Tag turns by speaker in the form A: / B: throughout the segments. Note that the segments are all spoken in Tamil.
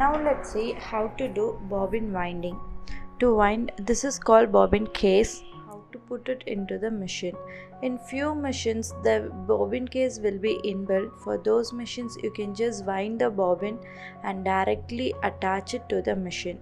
A: Now let's see how to do bobbin winding. To wind, this is called bobbin case. How to put it into the machine. In few machines, the bobbin case will be inbuilt. For those machines, you can just wind the bobbin and directly attach it to the machine.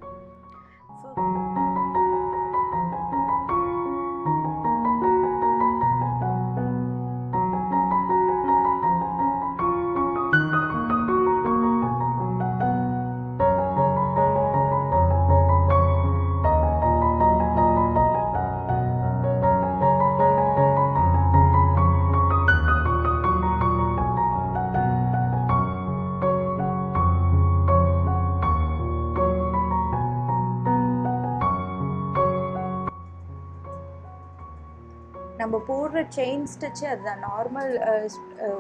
A: நம்ம போடுற செயின் ஸ்டிச்சு அதுதான் நார்மல்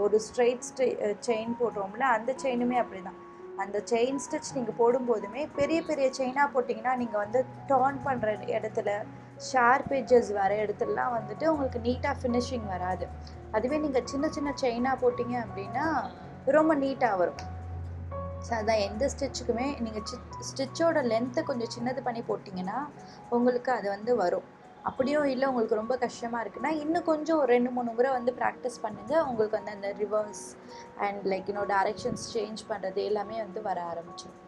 A: ஒரு ஸ்ட்ரெயிட் செயின் போடுறோம்ல அந்த செயினுமே அப்படி தான். அந்த செயின் ஸ்டிச் நீங்கள் போடும்போதுமே பெரிய பெரிய செயினாக போட்டிங்கன்னா நீங்கள் வந்து டர்ன் பண்ணுற இடத்துல ஷார்ப் எட்ஜஸ் வர இடத்துலலாம் வந்துட்டு உங்களுக்கு நீட்டாக ஃபினிஷிங் வராது. அதுவே நீங்கள் சின்ன சின்ன செயினாக போட்டிங்க அப்படின்னா ரொம்ப நீட்டாக வரும். ஸோ அதான் எந்த ஸ்டிச்சுக்குமே நீங்கள் ஸ்டிச்சோட லென்த்தை கொஞ்சம் சின்னது பண்ணி போட்டிங்கன்னா உங்களுக்கு அது வந்து வரும். அப்படியும் இல்லை உங்களுக்கு ரொம்ப கஷ்டமாக இருக்குன்னா இன்னும் கொஞ்சம் ஒரு 2-3 முறை வந்து ப்ராக்டிஸ் பண்ணுங்கள். உங்களுக்கு வந்து அந்த reverse and like directions change பண்ணுறது எல்லாமே வந்து வர ஆரம்பிச்சிடும்.